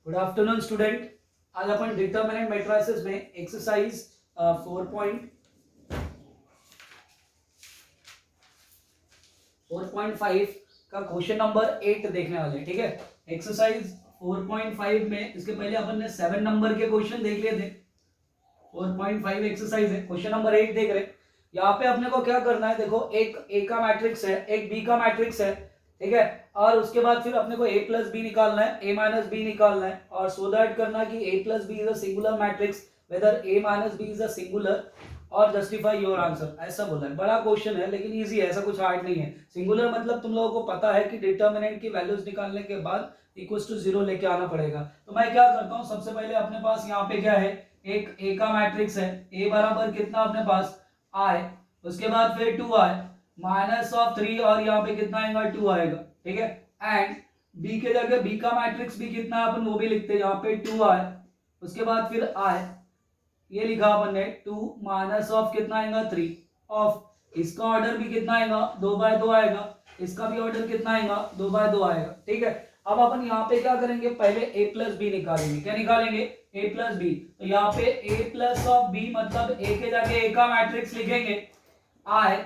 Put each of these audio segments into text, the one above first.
Good afternoon student. आज अपन determinant matrices में exercise 4.5 का क्वेश्चन नंबर 8 देखने वाले हैं। ठीक है, एक्सरसाइज 4.5 में इसके पहले अपन ने 7 नंबर के क्वेश्चन देख लिए थे। 4.5 एक्सरसाइज है, क्वेश्चन नंबर 8 देख रहे हैं। यहाँ पे अपने को क्या करना है, देखो एक ए का मैट्रिक्स है, एक बी का मैट्रिक्स है। ठीक है, और उसके बाद फिर अपने को ए प्लस बी निकालना है, ए माइनस बी निकालना है, और सो दैट करना कि A plus B is a singular matrix whether A minus B is a singular और जस्टिफाई योर आंसर, ऐसा बोला है। बड़ा क्वेश्चन है लेकिन इजी है, ऐसा कुछ हार्ड नहीं है। सिंगुलर मतलब तुम लोगों को पता है कि डिटरमिनेंट की वैल्यूज निकालने के बाद इक्वल टू 0 लेके आना पड़ेगा। तो मैं क्या करता हूँ, सबसे पहले अपने पास यहाँ पे क्या है, एक ए का मैट्रिक्स है, ए बराबर कितना अपने पास आई, उसके बाद फिर 2i माइनस ऑफ 3 और यहाँ पे कितना आएगा 2 आएगा। ठीक है, एंड बी के जगह बी का मैट्रिक्स भी कितना है अपन वो भी लिखते हैं, यहाँ पे 2i, उसके बाद फिर i, ये लिखा अपन ने 2 माइनस ऑफ कितना आएगा 3 ऑफ, इसका ऑर्डर भी कितना आएगा 2/2 आएगा, इसका भी ऑर्डर कितना आएगा 2/2 आएगा। ठीक है, अब अपन यहाँ पे क्या करेंगे, पहले a प्लस बी निकालेंगे। क्या निकालेंगे, a प्लस बी। तो यहाँ पे a प्लस ऑफ बी मतलब a के जगह a का मैट्रिक्स लिखेंगे i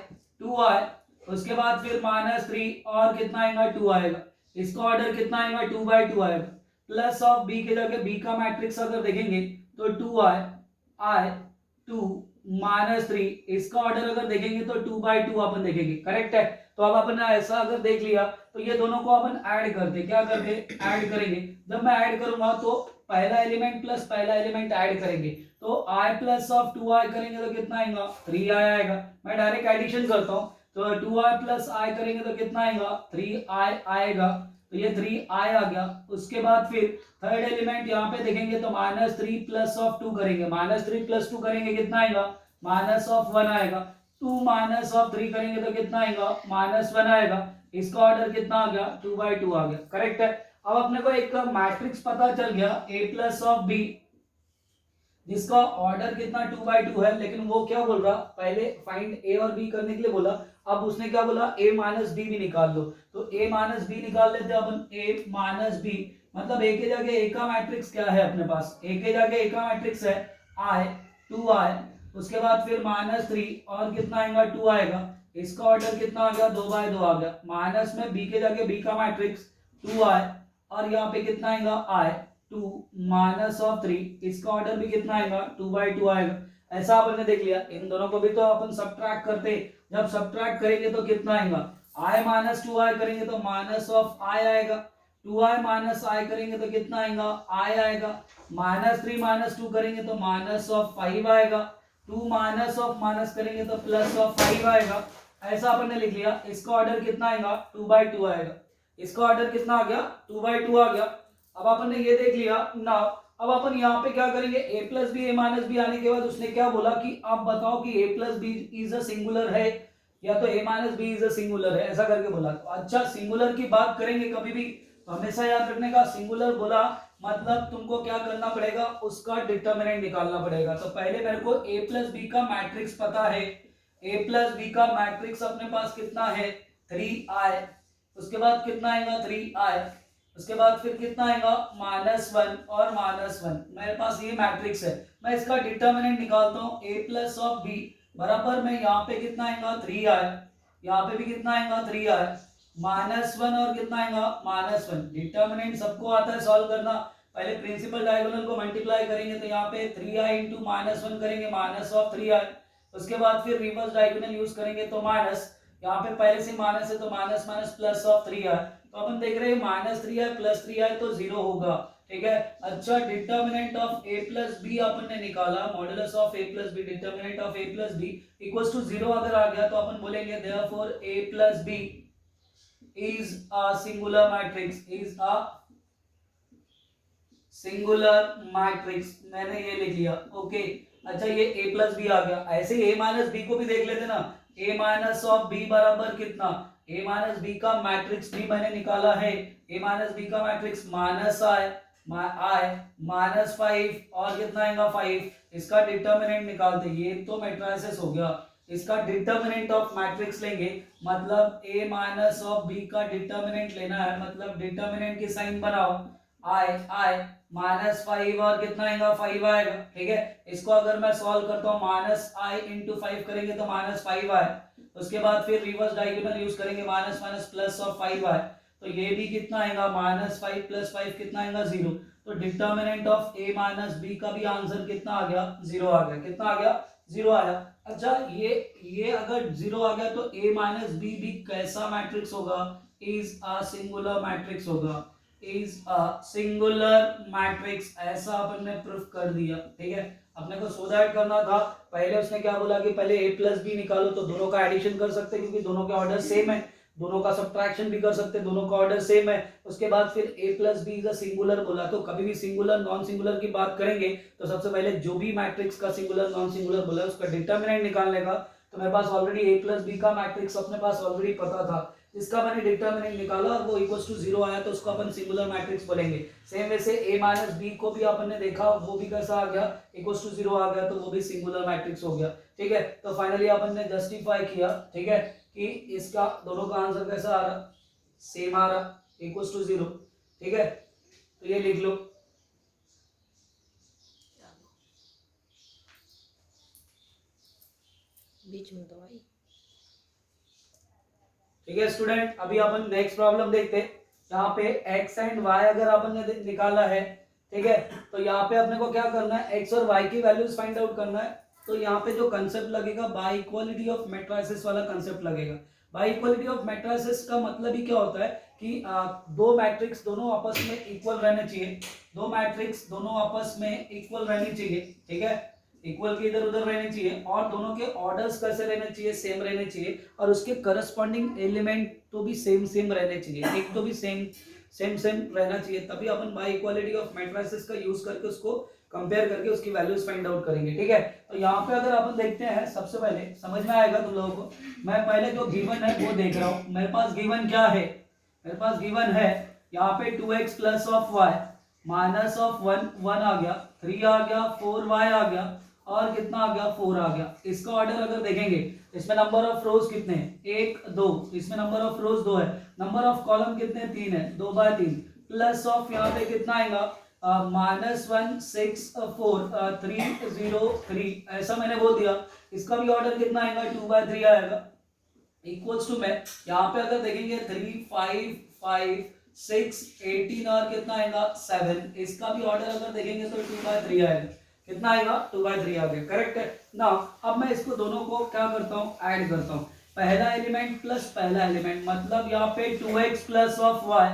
2i, उसके बाद फिर -3 और कितना आएगा 2 आएगा, इसका ऑर्डर कितना आएगा 2/2 आएगा, प्लस ऑफ b के जगह b का मैट्रिक्स अगर देखेंगे तो 2i i 2 -3, इसका ऑर्डर अगर देखेंगे तो 2/2 अपन देखेंगे। करेक्ट है। तो अब अपन ने ऐसा अगर देख लिया तो ये दोनों को अपन ऐड करते, क्या करते, ऐड करेंगे। जब मैं ऐड करूंगा तो पहला एलिमेंट प्लस पहला एलिमेंट ऐड करेंगे, तो i प्लस ऑफ 2i करेंगे तो कितना आएगा 3i आएगा। मैं डायरेक्ट एडिशन करता हूँ, तो 2i प्लस i करेंगे तो कितना आएगा 3i आएगा, तो ये 3i आ गया। उसके बाद फिर थर्ड एलिमेंट यहाँ पे देखेंगे तो -3 प्लस ऑफ 2 करेंगे, -3 प्लस 2 करेंगे कितना आएगा -1 आएगा, 2 माइनस ऑफ 3 करेंगे तो कितना आएगा -1 आएगा, इसका ऑर्डर कितना आ गया 2/2 आ गया। करेक्ट है। अब अपने को एक मैट्रिक्स पता चल गया a प्लस ऑफ बी, जिसका ऑर्डर कितना 2/2 है, लेकिन वो क्या बोल रहा, पहले फाइंड a और b करने के लिए बोला, अब उसने क्या बोला a माइनस बी भी निकाल लो। तो a माइनस बी निकाल लेते हैं अपन, a माइनस बी मतलब a के जगह a का मैट्रिक्स क्या है अपने पास, a के जगह a का मैट्रिक्स है i 2i, उसके बाद फिर -3 और कितना आएगा 2 आएगा, इसका ऑर्डर कितना आ गया 2/2 आ गया, माइनस में b के जगह b का मैट्रिक्स 2i और यहाँ पे कितना आएगा i 2 माइनस ऑफ 3, इसका ऑर्डर भी कितना आएगा 2/2 आएगा। ऐसा अपन ने देख लिया। इन दोनों को भी तो अपन सब्ट्रैक्ट करते, जब सब्ट्रैक्ट करेंगे तो कितना आएगा i माइनस 2i करेंगे तो माइनस ऑफ i आएगा, 2i माइनस i करेंगे तो कितना आएगा i आएगा, -3 माइनस 2 करेंगे तो माइनस ऑफ 5 आएगा, 2 माइनस ऑफ माइनस करेंगे तो प्लस ऑफ 5 आएगा। ऐसा अपन ने लिख लिया। इसका ऑर्डर कितना आएगा 2/2 आएगा, इसका ऑर्डर कितना आ गया 2/2 आ गया। अब अपन ने ये देख लिया ना। अब अपन यहाँ पे क्या करेंगे, a plus B a minus B आने के बाद उसने क्या बोला कि आप बताओ कि a plus B is a singular है या तो a minus B is a singular है, ऐसा करके बोला। तो अच्छा, सिंगुलर की बात करेंगे कभी भी तो हमेशा याद रखने का, सिंगुलर बोला मतलब तुमको क्या करना पड़ेगा, उसका डिटरमिनेंट निकालना पड़ेगा। तो पहले मेरे को a प्लस बी का मैट्रिक्स पता है, a प्लस बी का मैट्रिक्स अपने पास कितना है 3i, उसके बाद कितना आएगा 3i, उसके बाद फिर कितना आएगा -1 और -1, मेरे पास ये मैट्रिक्स है। मैं इसका डिटरमिनेंट निकालता हूँ, a प्लस ऑफ बी बराबर में यहाँ पे कितना आएगा 3i, यहाँ पे भी कितना आएगा 3i, -1 और कितना आएगा -1। डिटरमिनेंट सबको आता है सॉल्व करना। पहले प्रिंसिपल डायगोनल को मल्टीप्लाई करेंगे तो यहाँ पे 3i इंटू -1 करेंगे माइनस ऑफ 3i, उसके बाद फिर रिवर्स डायगोनल यूज करेंगे तो माइनस, यहाँ पे पहले से माइनस है तो minus minus plus of 3i, तो अपन देख रहे हैं -3i प्लस 3i तो 0 होगा। ठीक है। अच्छा, determinant of a plus B अपन ने निकाला, modulus of a plus B, determinant of a plus B equals to 0 अगर आ गया तो अपन बोलेंगे therefore a plus B is a singular matrix, is a singular matrix। मैंने ये लिख लिया। ओके, अच्छा ये a प्लस बी आ गया। ऐसे ही a माइनस बी को भी देख लेते ना, a माइनस ऑफ बी बराबर कितना, a माइनस बी का मैट्रिक्स भी मैंने निकाला है, a माइनस बी का मैट्रिक्स -i -5 और कितना आएगा 5, इसका डिटरमिनेंट निकालते। ये तो मैट्रिसेस हो गया, इसका डिटरमिनेंट ऑफ मैट्रिक्स लेंगे, मतलब a माइनस ऑफ बी का डिटरमिनेंट लेना है, मतलब डिटरमिनेंट की साइन बनाओ आई -5 और कितना आएगा 5 आएगा, ठीक है। इसको अगर मैं सॉल्व करता हूँ -i × 5 करेंगे तो -5 आए, उसके बाद फिर रिवर्स डायगोनल यूज करेंगे माइनस माइनस प्लस ऑफ 5 आए, तो ये भी कितना आएगा -5 + 5 कितना आएगा 0। तो डिटर्मिनेंट ऑफ a - b का भी आंसर कितना आ गया 0 आ गया, कितना आ गया 0 आया। अच्छा ये अगर 0 आ गया तो a - b भी कैसा मैट्रिक्स होगा, इज अ सिंगुलर मैट्रिक्स होगा, इज अ सिंगुलर मैट्रिक्स, ऐसा अपन ने प्रूफ कर दिया, ठीक है। अपने को सो दैट करना था, पहले उसने क्या बोला कि पहले a + b निकालो, तो दोनों का एडिशन कर सकते हैं क्योंकि दोनों के ऑर्डर सेम है, दोनों का सब्ट्रैक्शन भी कर सकते हैं, दोनों का ऑर्डर सेम है। उसके बाद फिर a + b is a singular बोला, तो कभी भी सिंगुलर नॉन सिंगुलर की बात करेंगे तो सबसे पहले जो भी मैट्रिक्स का सिंगुलर नॉन सिंगुलर बोला उसका डिटर्मिनेंट निकालने का, तो मेरे पास ऑलरेडी a + b का मैट्रिक्स अपने पास ऑलरेडी पता था, इसका मैंने डिटर्मिनेंट निकाला और वो इक्वल्स टू 0 आया, तो उसको अपन सिंगुलर मैट्रिक्स बोलेंगे। सेम वैसे a - b को भी अपन ने देखा, वो भी कैसा आ गया इक्वल्स टू 0 आ गया, तो वो भी सिंगुलर मैट्रिक्स हो गया, ठीक है। तो फाइनली अपन ने जस्टिफाई किया, ठीक है, कि इसका दोनों का आंसर कैसा आ रहा, सेम आ रहा, इक्वल्स टू 0, ठीक है। तो ये लिख लो, बीच में तो भाई, ठीक है स्टूडेंट। अभी अपन नेक्स्ट प्रॉब्लम देखते हैं। यहाँ पे x एंड y अगर अपन ने निकाला है, ठीक है, तो यहाँ पे अपने को क्या करना है, x और y की वैल्यूज फाइंड आउट करना है। तो यहाँ पे जो कंसेप्ट लगेगा बाय इक्वालिटी ऑफ मैट्रिसेस वाला कंसेप्ट लगेगा। बाय इक्वालिटी ऑफ मैट्रिसेस का मतलब ही क्या होता है कि दो मैट्रिक्स दोनों आपस में इक्वल रहने चाहिए, दो मैट्रिक्स दोनों आपस में इक्वल रहनी चाहिए, ठीक है, इक्वल के इधर उधर रहने चाहिए, और दोनों के ऑर्डर्स कैसे रहने चाहिए, सेम रहने चाहिए, और उसके करस्पॉन्डिंग एलिमेंट तो भी सेम सेम रहने चाहिए, एक तो भी सेम रहना चाहिए, तभी अपन बाय इक्वालिटी ऑफ मैट्रिसेस का यूज करके उसको कंपेयर करके उसकी वैल्यूज फाइंड आउट करेंगे, ठीक है। तो यहाँ पे अगर अपन देखते हैं, सबसे पहले समझ में आएगा तुम लोगों को, मैं पहले जो गिवन है वो देख रहा हूँ। मेरे पास गिवन क्या है, मेरे पास गिवन है यहाँ पे 2x + y -1 आ गया, 3 आ गया, 4y आ गया, और कितना आ गया 4 आ गया। इसका ऑर्डर अगर देखेंगे, इसमें नंबर ऑफ रोज कितने हैं, 1 2, इसमें नंबर ऑफ रोज 2 है, नंबर ऑफ कॉलम कितने 3 है, 2/3, प्लस ऑफ यहाँ पे कितना आएगा -1 6 4 3 0 3, ऐसा मैंने बोल दिया। इसका भी ऑर्डर कितना आएगा 2/3 आएगा, इक्वल्स टू में यहाँ पे अगर देखेंगे 3 5 5 6 18 और कितना आएगा 7, इसका भी ऑर्डर अगर देखेंगे तो 2/3 आएगा, कितना आएगा 2/3 आ गया, करेक्ट है ना। अब मैं इसको दोनों को क्या करता हूँ, ऐड करता हूँ, पहला एलिमेंट प्लस पहला एलिमेंट, मतलब यहाँ पे 2x + y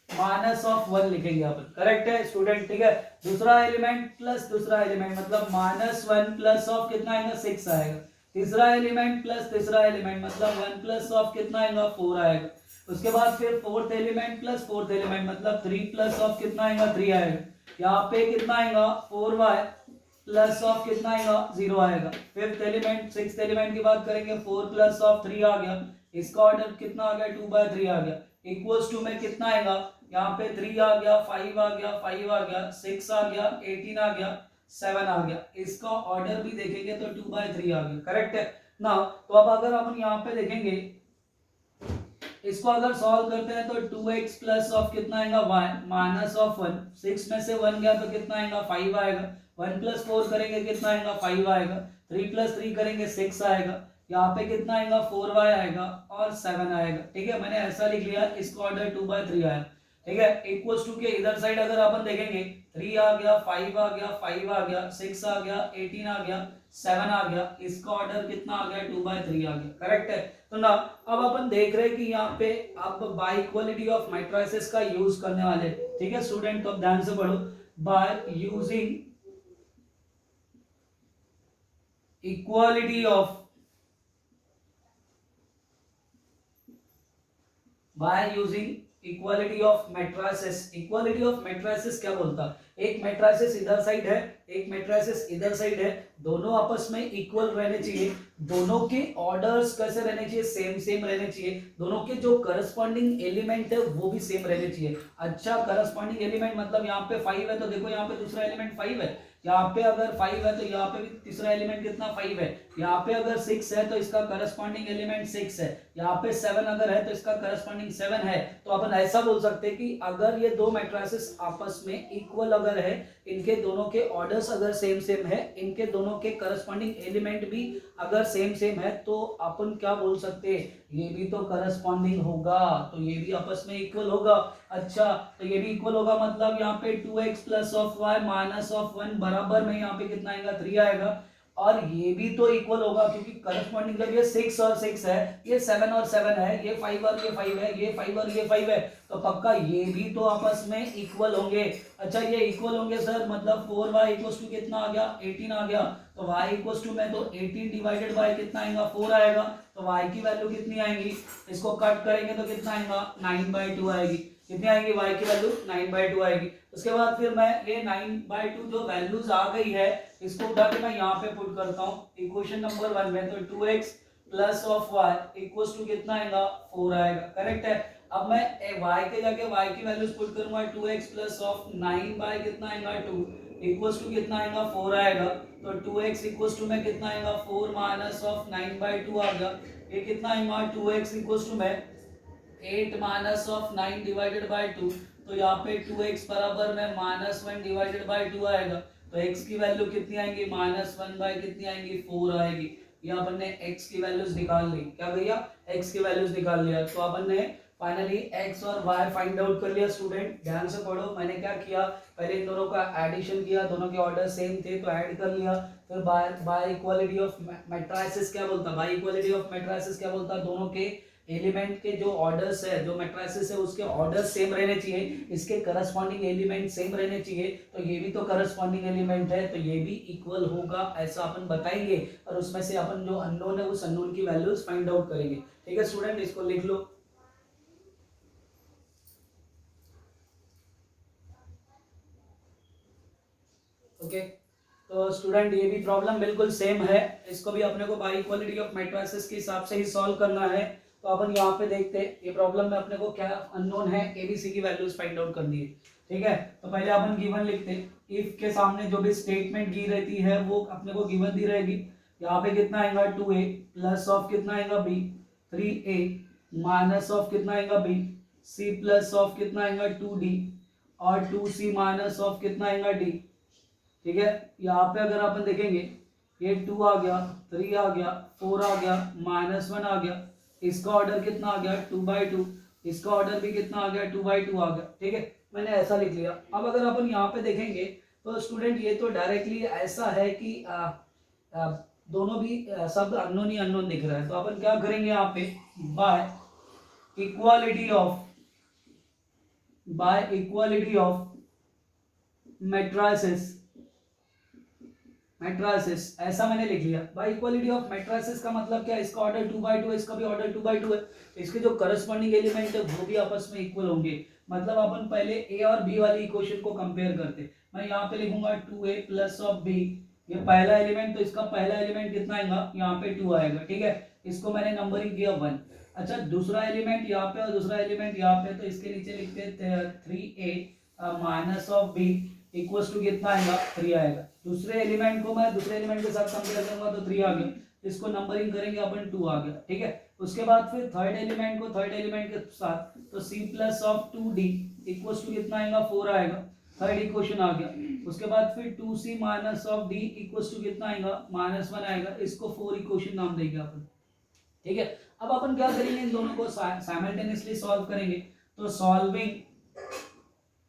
-1 लिखेंगे अपन, करेक्ट है स्टूडेंट, ठीक है। दूसरा एलिमेंट प्लस दूसरा एलिमेंट, मतलब -1 प्लस ऑफ कितना आएगा 6 आएगा। तीसरा एलिमेंट प्लस तीसरा एलिमेंट, मतलब 1 प्लस ऑफ कितना आएगा 4 आएगा। उसके बाद फिर fourth element plus fourth element, मतलब 3 प्लस ऑफ कितना आएगा 3 आएगा। यहाँ पे कितना आएगा 4y प्लस ऑफ कितना आएगा 0 आएगा। फिफ्थ एलिमेंट सिक्स्थ एलिमेंट की बात करेंगे, 4 प्लस ऑफ 3 आ गया, इसका ऑर्डर कितना आ गया 2/3 आ गया, इक्वल्स टू में कितना आएगा, यहाँ पे 3 आ गया, 5 आ गया, 5 आ गया, 6 आ गया, 18 आ गया, 7 आ गया। इसका ऑर्डर भी देखेंगे तो 2/3 आ गया, करेक्ट है ना। तो अब अगर अपन यहाँ पे देखेंगे, इसको अगर सॉल्व करते हैं तो 2x प्लस ऑफ कितना आएगा y -1, 6 में से 1 गया तो कितना आएगा 5 आएगा, 1 + 4 करेंगे कितना आएगा 5 आएगा, 3 + 3 करेंगे 6 आएगा, यहाँ पे कितना आएगा 4y आएगा और 7 आएगा, ठीक है। मैंने ऐसा लिख लिया, इसका ऑर्डर 2/3 आया, ठीक है। इक्वल्स टू के इधर साइड अगर अपन देखेंगे, 3 आ गया, 5 आ गया, 5 आ गया, 6 आ गया, 18 आ गया, 7 आ गया, इसका ऑर्डर कितना आ गया 2/3 आ गया, करेक्ट है। तो ना अब अपन देख रहे हैं कि यहाँ पे अब बाय इक्वालिटी ऑफ मैट्रिसेस का यूज करने वाले, ठीक है स्टूडेंट, तो अब ध्यान से पढ़ो, by using equality of equality of matrices. Equality of matrices क्या बोलता, एक मैट्रिसेस इधर साइड है, एक मैट्रिसेस इधर साइड है, दोनों आपस में इक्वल रहने चाहिए, दोनों के ऑर्डर्स कैसे रहने चाहिए, सेम रहने चाहिए, दोनों के जो करस्पॉन्डिंग एलिमेंट है वो भी सेम रहने चाहिए। अच्छा करस्पॉन्डिंग एलिमेंट मतलब यहाँ पे 5 है, तो देखो यहाँ पे दूसरा एलिमेंट 5 है, यहाँ पे अगर 5 है तो यहाँ पे भी तीसरा एलिमेंट कितना 5 है, यहाँ पे अगर 6 है तो इसका करस्पॉन्डिंग एलिमेंट 6 है, यहाँ पे 7 अगर है तो इसका करस्पॉन्डिंग 7 है। तो अपन ऐसा बोल सकते हैं कि अगर ये दो मैट्रिसेस आपस में इक्वल अगर है, इनके दोनों के ऑर्डर्स अगर सेम सेम है, इनके दोनों के करस्पॉन्डिंग एलिमेंट भी अगर सेम सेम है, तो अपन क्या बोल सकते हैं, ये भी तो करस्पॉन्डिंग होगा, तो ये भी आपस में इक्वल होगा। अच्छा, तो ये भी इक्वल होगा मतलब यहाँ पे 2x plus of Y minus of 1 बराबर में यहाँ पे कितना आएगा 3 आएगा, और ये भी तो इक्वल होगा क्योंकि करस्पॉन्डिंग जब ये 6 और 6 है, ये 7 और 7 है, ये 5 और ये 5 है, ये 5 और ये 5 है, तो पक्का ये भी तो आपस में इक्वल होंगे। अच्छा, ये इक्वल होंगे सर, मतलब 4y इक्वल्स टू कितना आ गया 18 आ गया, तो y इक्वल्स टू में तो 18 डिवाइडेड बाय कितना आएगा 4 आएगा, तो y की वैल्यू कितनी आएगी, इसको कट करेंगे तो कितना आएगा 9/2 आएगी। कितनी आएगी y की वैल्यू 9/2 आएगी। उसके बाद फिर मैं ये 9/2 जो वैल्यूज आ गई है इसको उठा के मैं यहाँ पे पुट करता हूँ इक्वेशन नंबर 1 में, तो 2x plus of y equals to कितना आएगा 4 आएगा, करेक्ट है। अब मैं y के जगह y की वैल्यूज पुट करूंगा, 2x प्लस ऑफ 9 बाय कितना आएगा 2 इक्वल्स टू कितना आएगा 4 आएगा, तो 2x इक्वल्स टू में कितना आएगा 4 माइनस ऑफ 9/2 आ गया, ये कितना आएगा 2x इक्वल्स टू में 8 माइनस ऑफ 9 डिवाइडेड बाय 2, तो यहाँ पे 2x बराबर में -1 डिवाइडेड बाय 2 आएगा, तो x की वैल्यू कितनी आएगी -1 बाय कितनी आएगी 4 आएगी। ये अपन ने x की वैल्यूज निकाल ली, क्या भैया x की वैल्यूज निकाल लिया, तो अपन ने फाइनली x और y फाइंड आउट कर लिया। स्टूडेंट ध्यान से पढ़ो, मैंने क्या किया, पहले इन दोनों का एडिशन किया, दोनों के ऑर्डर सेम थे तो ऐड कर लिया, फिर बाय इक्वालिटी ऑफ मैट्रिसेस क्या बोलता, बाय इक्वालिटी ऑफ मैट्रिसेस क्या बोलता, दोनों के एलिमेंट के जो ऑर्डर्स है, जो मैट्रिसेस है उसके ऑर्डर सेम रहने चाहिए, इसके करस्पॉन्डिंग एलिमेंट सेम रहने चाहिए, तो ये भी तो करस्पॉन्डिंग एलिमेंट है तो ये भी इक्वल होगा, ऐसा अपन बताएंगे, और उसमें से अपन जो अननोन है उस अननोन की वैल्यूज फाइंड आउट करेंगे। ठीक है स्टूडेंट, इसको लिख लो। ओके, तो स्टूडेंट ये भी प्रॉब्लम बिल्कुल सेम है, इसको भी अपने को बाय इक्वालिटी ऑफ मैट्रिसेस के हिसाब से ही सॉल्व करना है। तो अपन यहाँ पे देखते हैं, ये प्रॉब्लम में अपने को क्या अननोन है, एबीसी की वैल्यूज फाइंड आउट करनी है। ठीक है, तो पहले अपन गिवन लिखते हैं, इफ के सामने जो भी स्टेटमेंट दी रहती है वो अपने को गिवन दी रहेगी। यहाँ पे कितना आएगा 2a प्लस ऑफ कितना आएगा b, 3a माइनस ऑफ कितना आएगा b, c प्लस ऑफ कितना आएगा 2d और 2c माइनस ऑफ कितना आएगा d। ठीक है, यहाँ पे अगर अपन देखेंगे ये 2 आ गया, 3 आ गया, 4 आ गया, -1 आ गया, इसका ऑर्डर कितना आ गया 2/2, इसका ऑर्डर भी कितना आ गया 2/2 आ गया। ठीक है, मैंने ऐसा लिख लिया। अब अगर अपन यहाँ पे देखेंगे तो स्टूडेंट ये तो डायरेक्टली ऐसा है कि दोनों भी शब्द अननोन ही अननोन दिख रहा है, तो अपन क्या करेंगे यहाँ पे बाय इक्वालिटी ऑफ मैट्रिसेस ऐसा मैंने लिख लिया। बाय इक्वालिटी ऑफ मैट्रिसेस का मतलब क्या है, इसका ऑर्डर 2/2 है, इसका भी ऑर्डर 2/2 है, तो इसके जो करस्पॉन्डिंग एलिमेंट है वो भी आपस में इक्वल होंगे। मतलब अपन पहले ए और बी वाली इक्वेशन को कंपेयर करते, मैं यहाँ पे लिखूंगा 2a प्लस ऑफ बी, ये पहला एलिमेंट, तो इसका पहला एलिमेंट कितना आएगा यहाँ पे 2 आएगा। ठीक है, इसको मैंने नंबरिंग किया 1। अच्छा, दूसरा एलिमेंट यहाँ पे और दूसरा एलिमेंट यहाँ पे, तो इसके नीचे लिखते हैं 3a minus of B equals to कितना आएगा 3 आएगा। दूसरे एलिमेंट को मैं दूसरे एलिमेंट के साथ कंपेयर करूंगा तो 3 आ गया, इसको नंबरिंग करेंगे अपन 2 आ गया। ठीक है, उसके बाद फिर थर्ड एलिमेंट को थर्ड एलिमेंट के साथ, तो c plus of 2d equals to कितना आएगा 4 आएगा, थर्ड इक्वेशन आ गया। उसके बाद फिर 2c minus of d equals to कितना आएगा -1 आएगा, इसको 4 इक्वेशन नाम देंगे अपन। ठीक है, अब अपन क्या करेंगे, इन दोनों को साइमल्टेनियसली सॉल्व करेंगे। तो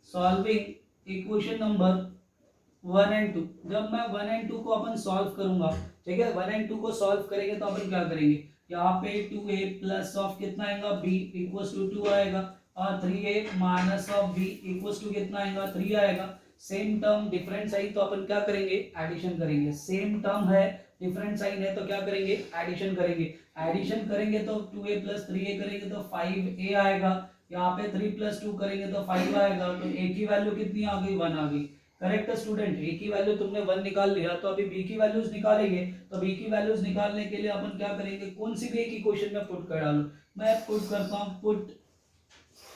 सॉल्विंग इक्वेशन नंबर 1 एंड 2, जब मैं 1 एंड 2 को अपन सॉल्व करूंगा, ठीक है, 1 एंड 2 को सॉल्व करेंगे तो अपन क्या करेंगे, यहाँ पे 2a प्लस ऑफ कितना आएगा b इक्वल्स टू 2 आएगा, और 3a minus of b equals to कितना आएगा 3 आएगा। सेम टर्म डिफरेंट साइन, तो अपन क्या करेंगे एडिशन करेंगे, सेम टर्म है डिफरेंट साइन है तो क्या करेंगे एडिशन करेंगे। एडिशन करेंगे तो 2a प्लस 3a करेंगे तो 5a आएगा, यहाँ पे 3 प्लस 2 करेंगे तो 5 आएगा, तो a की वैल्यू कितनी आ गई 1 आ गई। करेक्ट स्टूडेंट, a की वैल्यू तुमने 1 निकाल लिया, तो अभी b की वैल्यूज निकालेंगे। तो b की वैल्यूज निकालने के लिए अपन क्या करेंगे, कौन सी भी एक इक्वेशन में पुट कर डालो, मैं पुट करता हूँ, पुट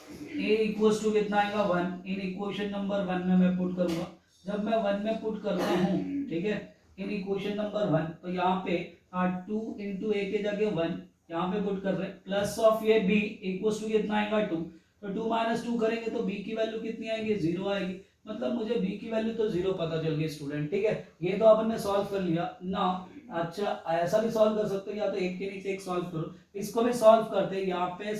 a इक्वल्स टू कितना आएगा 1, इन इक्वेशन नंबर 1 में मैं पुट करूंगा। जब मैं 1 में पुट करता हूँ, ठीक है, इन इक्वेशन नंबर 1, तो यहाँ पे 2 इंटू ए के जगह 1 यहाँ पे पुट कर रहे हैं, प्लस ऑफ ये बी इक्वल टू कितना आएगा 2, तो 2 माइनस 2 करेंगे तो बी की वैल्यू कितनी आएगी 0 आएगी, मतलब मुझे बी की वैल्यू तो 0 पता चल गई स्टूडेंट, ठीक है। ये तो अपन ने सॉल्व कर लिया ना। अच्छा ऐसा भी सॉल्व कर सकते हो, या तो एक के नीचे एक सॉल्व करो, इसको भी सॉल्व करते हैं। यहाँ पे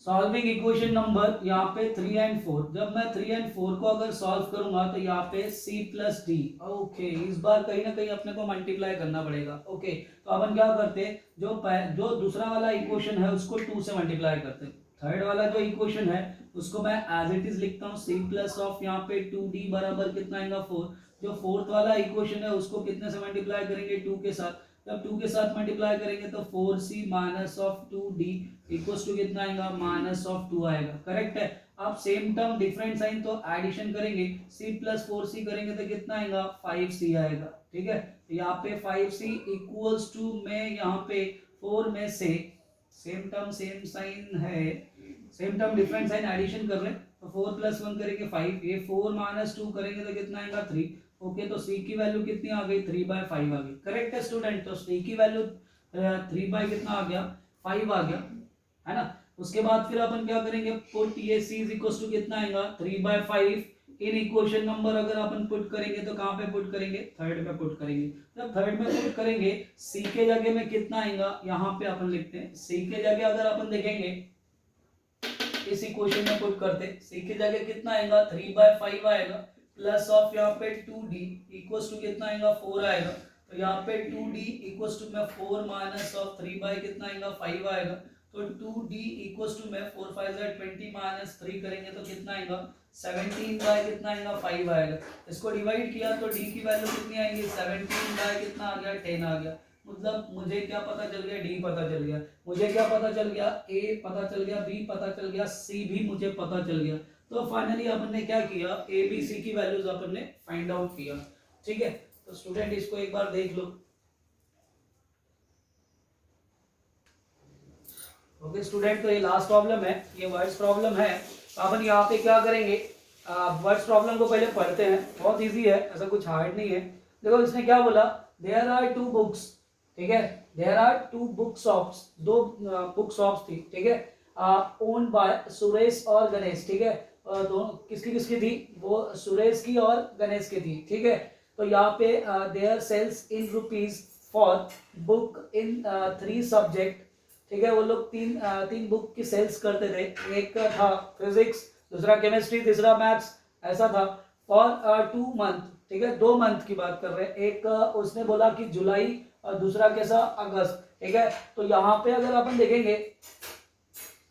सॉल्विंग इक्वेशन नंबर यहाँ पे 3 एंड 4, जब मैं 3 एंड 4 को अगर सॉल्व करूंगा तो यहाँ पे c प्लस डी, ओके, इस बार कहीं ना कहीं अपने को मल्टीप्लाई करना पड़ेगा, ओके। तो अपन क्या करते हैं, जो दूसरा वाला इक्वेशन है उसको 2 से मल्टीप्लाई करते हैं, थर्ड वाला जो इक्वेशन है उसको मैं एज इट इज लिखता हूँ c प्लस ऑफ यहाँ पे 2d बराबर कितना आएगा 4, जो फोर्थ वाला इक्वेशन है उसको कितने से मल्टीप्लाई करेंगे 2 के साथ, जब 2 के साथ मल्टीप्लाई करेंगे तो 4c minus of 2d equals to कितना आएगा माइनस ऑफ 2 आएगा, करेक्ट है। आप सेम टर्म डिफरेंट साइन तो एडिशन करेंगे, c प्लस 4c करेंगे तो कितना आएगा 5c आएगा, ठीक है। तो यहाँ पे 5c इक्वल्स टू में यहाँ पे 4 में से सेम टर्म सेम साइन है, same term different sign addition कर रहे हैं, तो 4 प्लस 1 करेंगे 5, ये 4 माइनस 2 करेंगे तो कितना आएगा 3, ओके। तो c की वैल्यू कितनी आ गई 3/5 आ गई, करेक्ट है स्टूडेंट। तो c की वैल्यू 3 बाई कितना आ गया 5 आ गया, है ना। उसके बाद फिर अपन क्या करेंगे, पुट ये c इज इक्वल टू कितना आएगा 3/5 इन इक्वेशन नंबर अगर अपन पुट करेंगे तो कहाँ पे पुट करेंगे, थर्ड में पुट करेंगे। जब थर्ड में पुट करेंगे c के जगह में कितना आएगा, यहाँ पे अपन लिखते हैं c के जगह अगर अपन देखेंगे इस इक्वेशन में पुट करते, c के जगह कितना आएगा 3/5 आएगा, प्लस ऑफ यहाँ पे 2d इक्वल्स टू कितना आएगा 4 आएगा, तो यहाँ पे 2d इक्वल्स टू में 4 माइनस ऑफ 3 बाई कितना आएगा 5 आएगा, तो 2d इक्वल्स टू में 4 5 20 माइनस 3 करेंगे तो कितना आएगा 17 बाई कितना आएगा 5 आएगा। इसको डिवाइड किया तो d की वैल्यू कितनी आएगी 17 बाई कितना आ गया 10 आ गया, मतलब मुझे क्या पता चल गया d पता चल गया, मुझे क्या पता चल गया a पता चल गया, b पता चल गया, c भी मुझे पता चल गया। तो फाइनली अपन ने क्या किया, a b c की वैल्यूज अपन ने फाइंड आउट किया, ठीक है। तो स्टूडेंट इसको एक बार देख लो, ओके स्टूडेंट। तो ये लास्ट प्रॉब्लम है, ये वर्ड्स प्रॉब्लम है। तो अपन यहाँ पे क्या करेंगे, वर्ड्स प्रॉब्लम को पहले पढ़ते हैं, बहुत इजी है, ऐसा कुछ हार्ड नहीं है। देखो इसने क्या बोला, देयर आर 2 बुक्स, ठीक है, there are 2 book shops, 2 book shops थी, ठीक है, ओन्ड बाय सुरेश और गणेश, ठीक है। दोनों किसकी किसकी थी, वो सुरेश की और गणेश की थी, ठीक है। तो यहाँ पे there sales in rupees for book in 3 subject, ठीक है, वो लोग तीन बुक की सेल्स करते थे, एक था फिजिक्स, दूसरा केमिस्ट्री, तीसरा मैथ्स, ऐसा था, फॉर 2 मंथ, ठीक है, 2 मंथ की बात कर रहे हैं। एक उसने बोला कि जुलाई और दूसरा कैसा अगस्त, ठीक है। तो यहाँ पे अगर अपन देखेंगे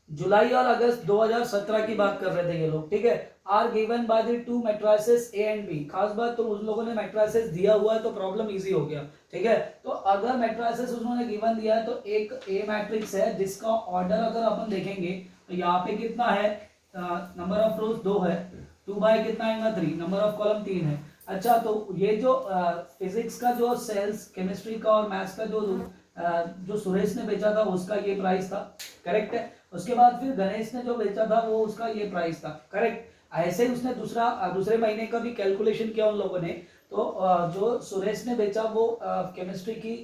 जुलाई और अगस्त 2017 की बात कर रहे थे ये लोग, ठीक है। Are given by the 2 matrices A and B, खास बात तो उन लोगों ने मैट्रिसेस दिया हुआ है तो प्रॉब्लम इजी हो गया, ठीक है। तो अगर मैट्रिसेस उन्होंने गिवन दिया है तो एक ए मैट्रिक्स है जिसका ऑर्डर अगर अपन देखेंगे तो यहाँ पे कितना है, नंबर ऑफ रोज 2 है, 2 बाय कितना आएगा 3, नंबर ऑफ कॉलम 3 है। अच्छा तो ये जो फिजिक्स का जो सेल्स, केमिस्ट्री का और मैथ्स का जो सुरेश ने बेचा था उसका ये प्राइस था, करेक्ट है। उसके बाद फिर गणेश ने जो बेचा था वो उसका ये प्राइस था, करेक्ट। ऐसे ही उसने दूसरे महीने का भी कैलकुलेशन किया उन लोगों ने, तो जो सुरेश ने बेचा वो केमिस्ट्री की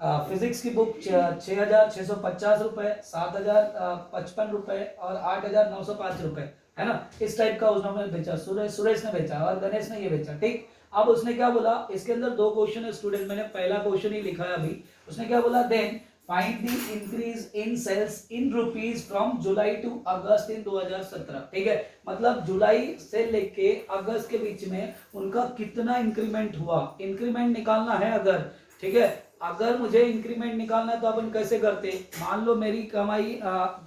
फिजिक्स की बुक 6,650 रुपए, 7,055 रुपए और 8,905 रुपए, है ना, इस टाइप का उसने बेचा, सुरेश ने बेचा और गणेश ने ये बेचा, ठीक। अब उसने क्या बोला, इसके अंदर 2 क्वेश्चन है स्टूडेंट, मैंने पहला क्वेश्चन ही लिखा है अभी। उसने क्या बोला, then find the increase in sales in rupees from July to August in 2017, ठीक है, मतलब जुलाई से लेके अगस्त के बीच में उनका कितना इंक्रीमेंट हुआ, इंक्रीमेंट निकालना है अगर, ठीक है। अगर मुझे इंक्रीमेंट निकालना है तो अपन कैसे करते, मान लो मेरी कमाई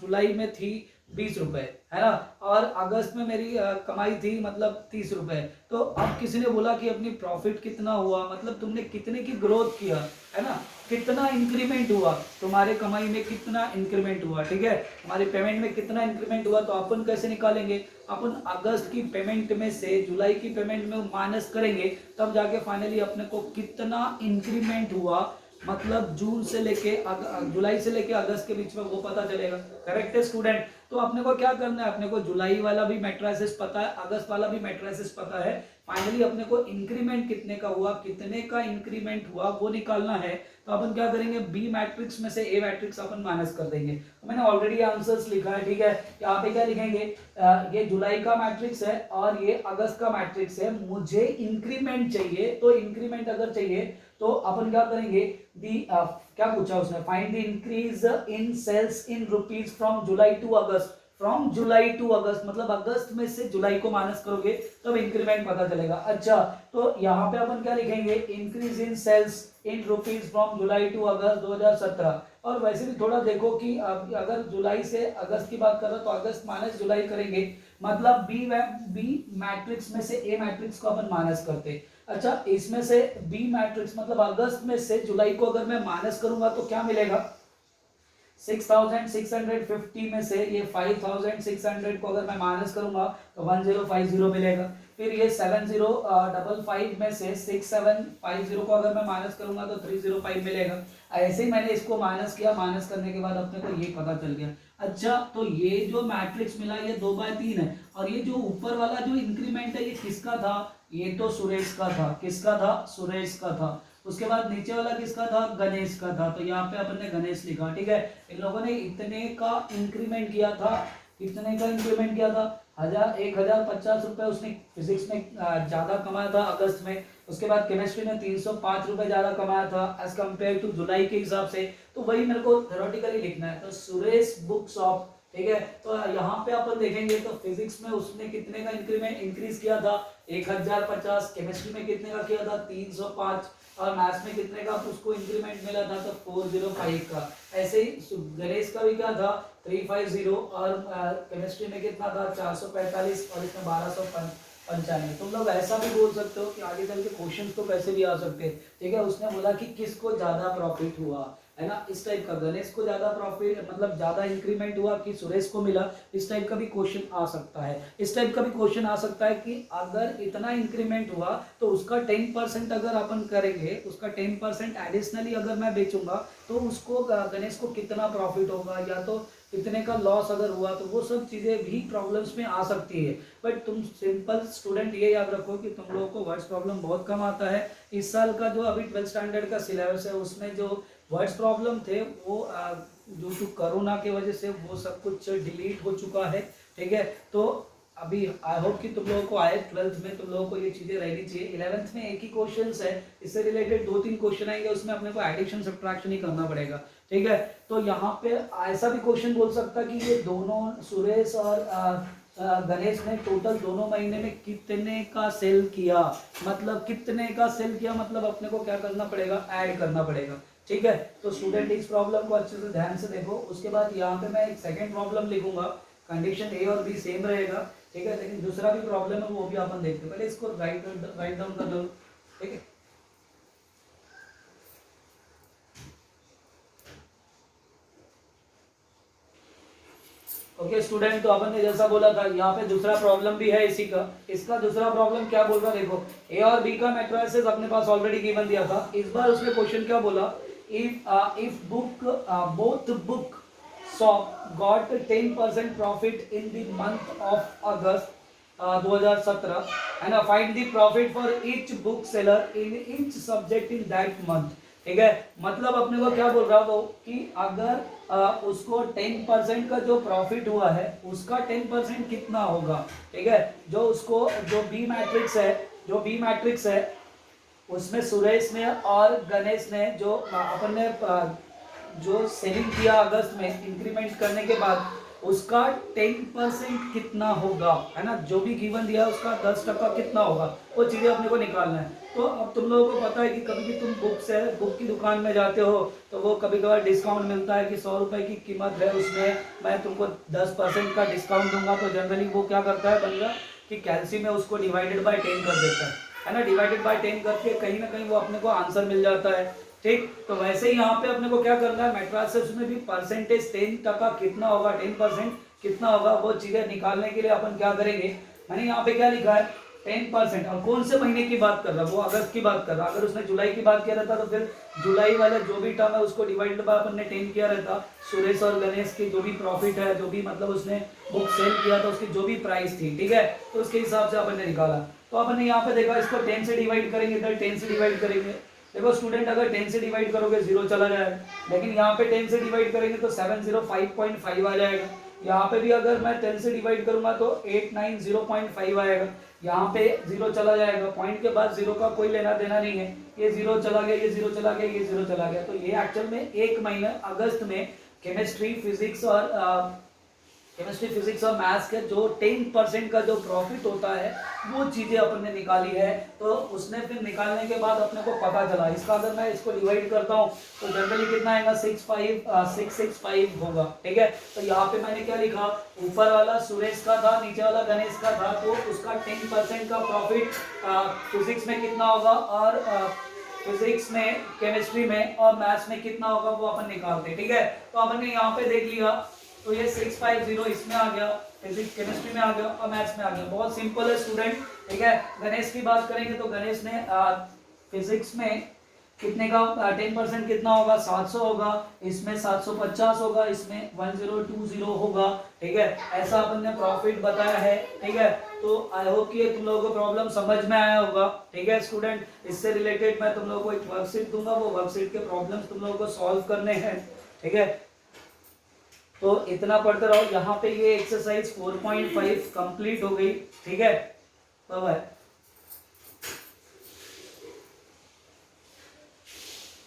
जुलाई में थी 20 रुपए, है ना, और अगस्त में मेरी कमाई थी मतलब 30 रुपए, तो अब किसी ने बोला कि अपनी प्रॉफिट कितना हुआ, मतलब तुमने कितने की ग्रोथ किया, है ना, कितना इंक्रीमेंट हुआ, तुम्हारे कमाई में कितना इंक्रीमेंट हुआ, ठीक है, तुम्हारे पेमेंट में कितना इंक्रीमेंट हुआ। तो अपन कैसे निकालेंगे, अपन अगस्त की पेमेंट में से जुलाई की पेमेंट में माइनस करेंगे, तब जाके फाइनली अपने को कितना इंक्रीमेंट हुआ, मतलब जून से लेके जुलाई से लेके अगस्त के बीच में वो पता चलेगा, करेक्ट है स्टूडेंट। तो अपने को क्या करना है, अपने को जुलाई वाला भी मैट्रिसेस पता है, अगस्त वाला भी मैट्रिसेस पता है, फाइनली अपने को इंक्रीमेंट कितने का हुआ, कितने का इंक्रीमेंट हुआ वो निकालना है। तो अपन क्या करेंगे, बी मैट्रिक्स में से ए मैट्रिक्स अपन माइनस कर देंगे। तो मैंने ऑलरेडी आंसर्स लिखा है, ठीक है। यहाँ पे क्या लिखेंगे, ये जुलाई का मैट्रिक्स है और ये अगस्त का मैट्रिक्स है, मुझे इंक्रीमेंट चाहिए। तो इंक्रीमेंट अगर चाहिए तो अपन क्या करेंगे, क्या पूछा उसने, find the increase in sales in rupees from July to August. From July to August मतलब अगस्त में से जुलाई को माइनस करोगे तब इंक्रीमेंट पता चलेगा। अच्छा, तो यहाँ पे अपन क्या लिखेंगे, increase in sales in rupees from July to August 2017। और वैसे भी थोड़ा देखो कि अगर जुलाई से अगस्त की बात कर रहे हो तो अगस्त माइनस जुलाई करेंगे, मतलब बी मैट्रिक्स में से ए मैट्रिक्स को अपन माइनस करते। अच्छा, इसमें से बी मैट्रिक्स मतलब अगस्त में से जुलाई को अगर मैं माइनस करूंगा तो क्या मिलेगा, 6650 में से ये 5600 को अगर मैं माइनस करूंगा तो 1050 मिलेगा। फिर ये 7055 में से 6750 को अगर मैं माइनस करूंगा तो 305 मिलेगा। ऐसे ही मैंने इसको माइनस किया, माइनस करने के बाद अपने को ये पता चल गया। अच्छा, तो ये जो मैट्रिक्स मिला ये 2/3 है, और ये जो ऊपर वाला जो इंक्रीमेंट है ये किसका था, ये तो सुरेश का था। किसका था, सुरेश का था। उसके बाद नीचे वाला किसका था, गणेश का था। तो यहाँ पे अपन ने गणेश लिखा, ठीक है। इन लोगों ने इतने का इंक्रीमेंट किया था, कितने का इंक्रीमेंट किया था, 1050 रुपए उसने फिजिक्स में ज्यादा कमाया था अगस्त में। उसके बाद केमिस्ट्री में 305 रुपए ज्यादा कमाया था एज कम्पेयर टू जुलाई के हिसाब से। तो वही मेरे को थ्योरेटिकली लिखना है। तो सुरेश बुक्स ऑफ, ठीक है। तो यहाँ पे अपन देखेंगे तो फिजिक्स में उसने कितने का इंक्रीमेंट इंक्रीज किया था, 1050। केमिस्ट्री में कितने का किया था, 305। और मैथ्स में कितने का उसको इंक्रीमेंट मिला था, तो 405 का। ऐसे ही गणेश का भी क्या था, 350। और केमिस्ट्री में कितना था, 445। और इसमें 1295। तुम लोग ऐसा भी बोल सकते हो कि आगे चल के क्वेश्चंस तो कैसे भी आ सकते हैं, ठीक है। उसने बोला कि किसको ज्यादा प्रॉफिट हुआ, है ना, इस टाइप का। गणेश को ज्यादा प्रॉफिट मतलब ज्यादा इंक्रीमेंट हुआ कि सुरेश को मिला, इस टाइप का भी क्वेश्चन आ सकता है। इस टाइप का भी क्वेश्चन आ सकता है कि अगर इतना इंक्रीमेंट हुआ तो उसका 10% अगर अपन करेंगे, उसका 10% एडिशनली अगर मैं बेचूंगा तो उसको गणेश को कितना प्रॉफिट होगा, या तो इतने का लॉस अगर हुआ, तो वो सब चीजें भी प्रॉब्लम्स में आ सकती है। बट तुम सिंपल स्टूडेंट ये याद रखो कि तुम लोगों को वर्ड्स प्रॉब्लम बहुत कम आता है। इस साल का जो अभी 12th स्टैंडर्ड का सिलेबस है उसमें जो वर्ड्स प्रॉब्लम थे वो ड्यू टू कोरोना की वजह से वो सब कुछ डिलीट हो चुका है, ठीक है। तो अभी आई होप कि तुम लोगों को आए 12th में तुम लोगों को ये चीजें रहनी चाहिए। 11th में एक ही क्वेश्चंस है, इससे रिलेटेड 2-3 क्वेश्चन आएंगे, उसमें अपने को एडिशन सब्ट्रैक्शन ही करना पड़ेगा, ठीक है। तो यहाँ पे ऐसा भी क्वेश्चन बोल सकता कि ये दोनों सुरेश और गणेश ने टोटल दोनों महीने में कितने का सेल किया, मतलब कितने का सेल किया, मतलब अपने को क्या करना पड़ेगा, ऐड करना पड़ेगा, ठीक है। तो स्टूडेंट इस प्रॉब्लम को अच्छे से ध्यान से देखो। उसके बाद यहाँ पे मैं एक सेकंड प्रॉब्लम लिखूंगा, कंडीशन ए और बी सेम रहेगा, ठीक है, लेकिन दूसरा भी प्रॉब्लम है वो भी अपन देखते हैं। पहले इसको राइट डाउन कर लो, ठीक है। ओके स्टूडेंट, तो अपन ने जैसा बोला था यहाँ पे दूसरा प्रॉब्लम भी है इसी का। इसका दूसरा प्रॉब्लम क्या बोल रहा है, देखो ए और बी का मैट्रिसेस अपने पास ऑलरेडी गिवन दिया था। इस बार उसमें क्वेश्चन क्या बोला, if both book got 10% profit in the month of August 2017 and find the profit for each book seller in each subject in that month, ठीक है। मतलब अपने को क्या बोल रहा हो कि अगर उसको 10% का जो प्रॉफिट हुआ है उसका 10% कितना होगा, ठीक है। जो उसको जो बी मैट्रिक्स है उसमें सुरेश ने और गणेश ने जो अपन ने जो सेलिंग किया अगस्त में इंक्रीमेंट करने के बाद उसका 10% कितना होगा, है ना। जो भी गिवन दिया है उसका 10% कितना होगा, वो चीज़ें अपने को निकालना है। तो अब तुम लोगों को पता है कि कभी भी तुम बुक की दुकान में जाते हो तो वो कभी कभार डिस्काउंट मिलता है कि 100 रुपये की कीमत है, उसमें मैं तुमको 10% का डिस्काउंट दूंगा। तो जनरली वो क्या करता है बंदा कि कैलसी में उसको डिवाइडेड बाय 10 कर देता है ना। डिवाइडेड बाय 10 करके कहीं ना कहीं वो अपने को आंसर मिल जाता है, ठीक। तो वैसे ही यहाँ पे अपने को क्या करना है, मैट्रिसेस में भी परसेंटेज 10% कितना होगा, 10% कितना होगा, वो चीजें निकालने के लिए अपन क्या करेंगे। मैंने यहाँ पे क्या लिखा है, 10%। और कौन से महीने की बात कर रहा है वो, अगस्त की बात कर रहा है। अगर उसने जुलाई की बात किया रहता तो फिर जुलाई वाला जो भी टर्म है उसको डिवाइड बाय अपन ने 10 किया रहता। सुरेश और गणेश की जो भी प्रॉफिट है, जो भी मतलब उसने बुक सेल किया था उसकी जो भी प्राइस थी, ठीक है, तो उसके हिसाब से अपन ने निकाला। तो अपन ने यहाँ पे देखा इसको 10 से डिवाइड करेंगे, इधर 10 से डिवाइड करेंगे। देखो स्टूडेंट, अगर 10 से डिवाइड करोगे 0 चला जाएगा, लेकिन यहाँ पे 10 से डिवाइड करेंगे तो 705.5 आ जाएगा। यहाँ पे भी अगर मैं 10 से डिवाइड करूंगा तो 890.5 आएगा। यहाँ पे 0 चला जाएगा, पॉइंट के बाद 0 का कोई लेना देना नहीं है। ये 0 चला गया, ये 0 चला गया, ये 0 चला गया। तो ये एक्चुअल में एक महीना अगस्त में केमिस्ट्री फिजिक्स और मैथ्स के जो 10% का जो प्रॉफिट होता है वो चीजें अपन ने निकाली है। तो उसने फिर निकालने के बाद अपने को पता चला, इसका अगर मैं इसको डिवाइड करता हूँ तो जनरली कितना आएगा, 665 होगा, ठीक है। तो यहाँ पे मैंने क्या लिखा, ऊपर वाला सुरेश का था, नीचे वाला गणेश का था, तो उसका 10% का प्रॉफिट फिजिक्स में कितना होगा और फिजिक्स में, केमिस्ट्री में और मैथ्स में कितना होगा वो अपन निकालते हैं, ठीक है। तो अपन ने यहाँ पे देख लिया, तो ये 650 इसमें आ गया, फिजिक्स केमिस्ट्री में आ गया और मैथ्स में आ गया। बहुत सिंपल है स्टूडेंट, ठीक है। गणेश की बात करेंगे तो गणेश ने फिजिक्स में कितने का 10% कितना होगा, 700 होगा, इसमें 750 होगा, इसमें 1020 होगा, ठीक है। ऐसा अपन ने प्रॉफिट बताया है, ठीक है। तो आई होप कि तुम लोगों को प्रॉब्लम समझ में आया होगा, ठीक है स्टूडेंट। इससे रिलेटेड मैं तुम लोगों को एक वर्कशीट दूंगा, वो वर्कशीट के प्रॉब्लम्स तुम लोगों को सॉल्व करने हैं, ठीक है। तो इतना पढ़ते रहो। यहाँ पे ये एक्सरसाइज 4.5 कंप्लीट हो गई, ठीक है। Bye bye.